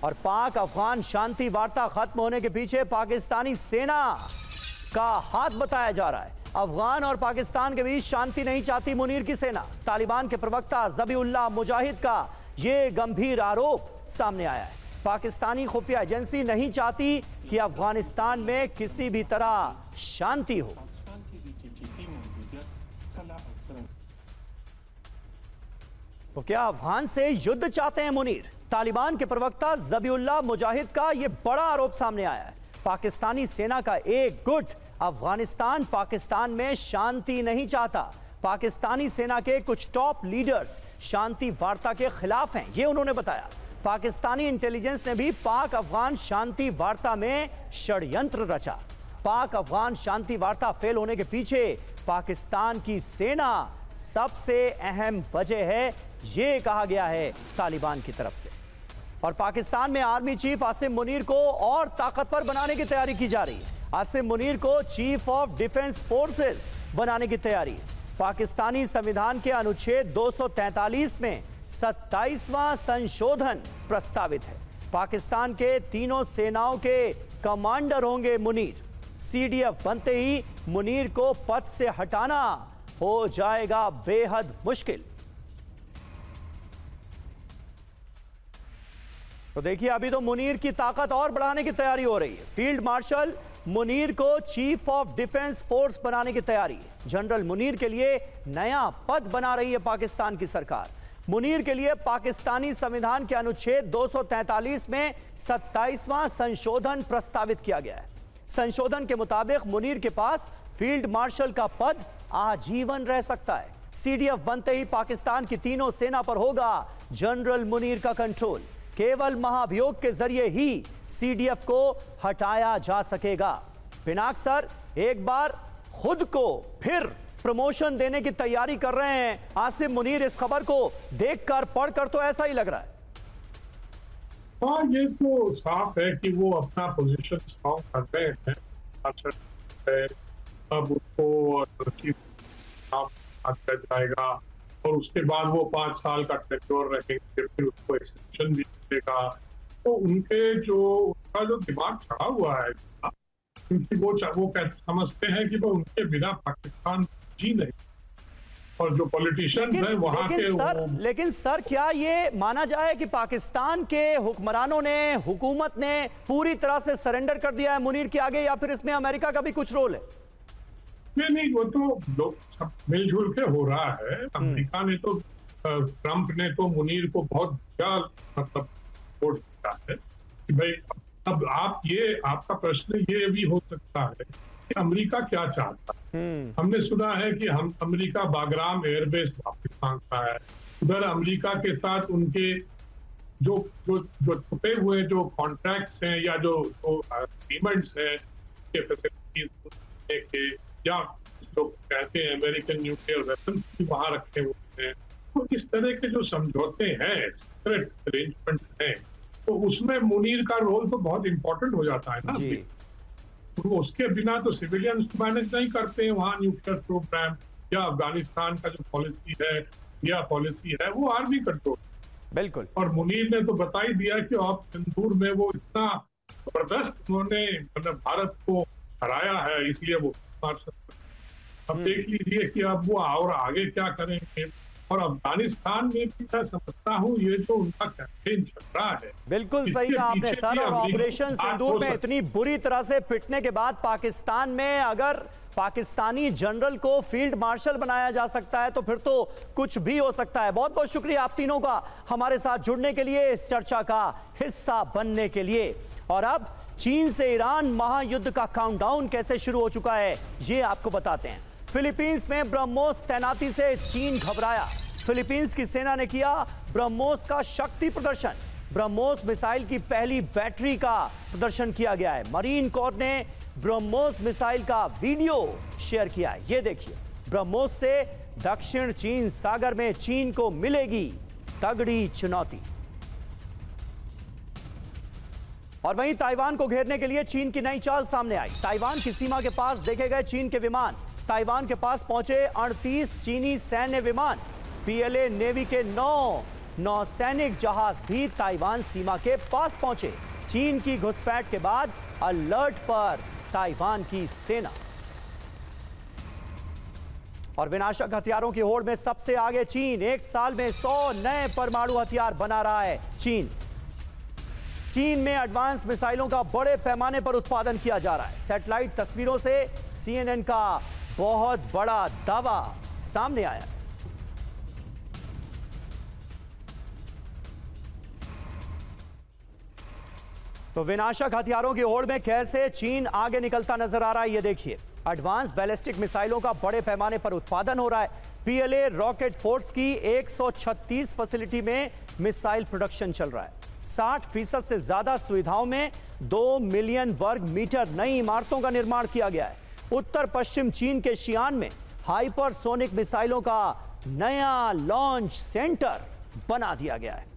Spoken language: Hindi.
और पाक अफगान शांति वार्ता खत्म होने के पीछे पाकिस्तानी सेना का हाथ बताया जा रहा है। अफगान और पाकिस्तान के बीच शांति नहीं चाहती मुनीर की सेना। तालिबान के प्रवक्ता ज़बीउल्लाह मुजाहिद का यह गंभीर आरोप सामने आया है। पाकिस्तानी खुफिया एजेंसी नहीं चाहती कि अफगानिस्तान में किसी भी तरह शांति हो। तो क्या अफगान से युद्ध चाहते हैं मुनीर? तालिबान के प्रवक्ता ज़बीउल्लाह मुजाहिद का यह बड़ा आरोप सामने आया है। पाकिस्तानी सेना का एक गुट अफगानिस्तान पाकिस्तान में शांति नहीं चाहता। पाकिस्तानी सेना के कुछ टॉप लीडर्स शांति वार्ता के खिलाफ हैं, यह उन्होंने बताया। पाकिस्तानी इंटेलिजेंस ने भी पाक अफगान शांति वार्ता में षड्यंत्र रचा। पाक अफगान शांति वार्ता फेल होने के पीछे पाकिस्तान की सेना सबसे अहम वजह है, यह कहा गया है तालिबान की तरफ से। और पाकिस्तान में आर्मी चीफ आसिम मुनीर को और ताकतवर बनाने की तैयारी की जा रही है। आसिम मुनीर को चीफ ऑफ डिफेंस फोर्सेस बनाने की तैयारी। पाकिस्तानी संविधान के अनुच्छेद 243 में 27वां संशोधन प्रस्तावित है। पाकिस्तान के तीनों सेनाओं के कमांडर होंगे मुनीर। सीडीएफ बनते ही मुनीर को पद से हटाना हो जाएगा बेहद मुश्किल। तो देखिए, अभी तो मुनीर की ताकत और बढ़ाने की तैयारी हो रही है। फील्ड मार्शल मुनीर को चीफ ऑफ डिफेंस फोर्स बनाने की तैयारी है। जनरल मुनीर के लिए नया पद बना रही है पाकिस्तान की सरकार। मुनीर के लिए पाकिस्तानी संविधान के अनुच्छेद 243 में 27वां संशोधन प्रस्तावित किया गया है। संशोधन के मुताबिक मुनीर के पास फील्ड मार्शल का पद आजीवन रह सकता है। सीडीएफ बनते ही पाकिस्तान की तीनों सेना पर होगा जनरल मुनीर का कंट्रोल। केवल महाभियोग के जरिए ही सीडीएफ को हटाया जा सकेगा। पिनाक सर एक बार खुद को फिर प्रमोशन देने की तैयारी कर रहे हैं आसिम मुनीर। इस खबर को देखकर पढ़कर तो ऐसा ही लग रहा है। हाँ, ये तो साफ है कि वो अपना पोजीशन स्ट्रॉन्ग कर रहे हैं। अब उसको जाएगा और उसके बाद वो 5 साल का टेन्योर रहेंगे, फिर उसको एक्सटेंशन भी मिलेगा। तो उनका जो दिमाग चढ़ा हुआ है, क्योंकि वो समझते हैं कि वो उनके बिना पाकिस्तान जी नहीं। और जो पॉलिटिशियंस हैं वहां के लेकिन सर क्या ये माना जाए कि पाकिस्तान के हुक्मरानों ने, हुकूमत ने पूरी तरह से सरेंडर कर दिया है मुनीर के आगे, या फिर इसमें अमेरिका का भी कुछ रोल है? नहीं, वो तो लोग सब मिलजुल के हो रहा है। अमेरिका ने तो, ट्रंप ने तो मुनीर को बहुत मतलब सपोर्ट किया है कि भाई अब आपका प्रश्न ये भी हो सकता है कि अमेरिका क्या चाहता है। हमने सुना है कि अमेरिका बागराम एयरबेस वापस मांगता है। उधर अमेरिका के साथ उनके जो छुपे हुए जो कॉन्ट्रैक्ट्स हैं या जो एग्रीमेंट्स हैं के फैसिलिटीज के, या जो कहते हैं अमेरिकन न्यूक्लियर वेपन भी वहां रखे हुए हैं। तो इस तरह के जो समझौते हैं, सीक्रेट अरेंजमेंट्स हैं, तो उसमें मुनीर का रोल तो बहुत इंपॉर्टेंट हो जाता है ना। तो उसके बिना तो सिविलियंस मैनेज नहीं करते हैं वहाँ न्यूक्लियर प्रोग्राम, या अफगानिस्तान का जो पॉलिसी है वो आर्मी कंट्रोल। बिल्कुल। और मुनीर ने तो बता ही दिया कि अब सिंदूर में वो इतना जबरदस्त उन्होंने मतलब भारत को हराया है, इसलिए वो अब देख लीजिए कि अब वो और आगे क्या करेंगे। और अफगानिस्तान में भी मैं समझता हूँ ये जो उनका कैंपेन चल रहा है। बिल्कुल सही कहा आपने सर। और ऑपरेशन सिंदूर में इतनी बुरी तरह से पिटने के बाद पाकिस्तान में अगर पाकिस्तानी जनरल को फील्ड मार्शल बनाया जा सकता है तो फिर तो कुछ भी हो सकता है। बहुत बहुत शुक्रिया आप तीनों का हमारे साथ जुड़ने के लिए, इस चर्चा का हिस्सा बनने के लिए। और अब चीन से ईरान महायुद्ध का काउंटडाउन कैसे शुरू हो चुका है ये आपको बताते हैं। फिलीपींस में ब्रह्मोस तैनाती से चीन घबराया। फिलीपींस की सेना ने किया ब्रह्मोस का शक्ति प्रदर्शन। ब्रह्मोस मिसाइल की पहली बैटरी का प्रदर्शन किया गया है। मरीन कोर ने ब्रह्मोस मिसाइल का वीडियो शेयर किया है, ये देखिए। ब्रह्मोस से दक्षिण चीन सागर में चीन को मिलेगी तगड़ी चुनौती। और वहीं ताइवान को घेरने के लिए चीन की नई चाल सामने आई। ताइवान की सीमा के पास देखे गए चीन के विमान। ताइवान के पास पहुंचे 38 चीनी सैन्य विमान। पीएलए नेवी के 9 नौसैनिक जहाज भी ताइवान सीमा के पास पहुंचे। चीन की घुसपैठ के बाद अलर्ट पर ताइवान की सेना। और विनाशक हथियारों की होड़ में सबसे आगे चीन। एक साल में 100 नए परमाणु हथियार बना रहा है चीन। चीन में एडवांस मिसाइलों का बड़े पैमाने पर उत्पादन किया जा रहा है। सैटेलाइट तस्वीरों से CNN का बहुत बड़ा दावा सामने आया। तो विनाशक हथियारों की होड़ में कैसे चीन आगे निकलता नजर आ रहा है, ये देखिए। एडवांस बैलिस्टिक मिसाइलों का बड़े पैमाने पर उत्पादन हो रहा है। PLA रॉकेट फोर्स की 136 फैसिलिटी में मिसाइल प्रोडक्शन चल रहा है। 60% से ज्यादा सुविधाओं में 2 मिलियन वर्ग मीटर नई इमारतों का निर्माण किया गया है। उत्तर पश्चिम चीन के शियान में हाइपरसोनिक मिसाइलों का नया लॉन्च सेंटर बना दिया गया है।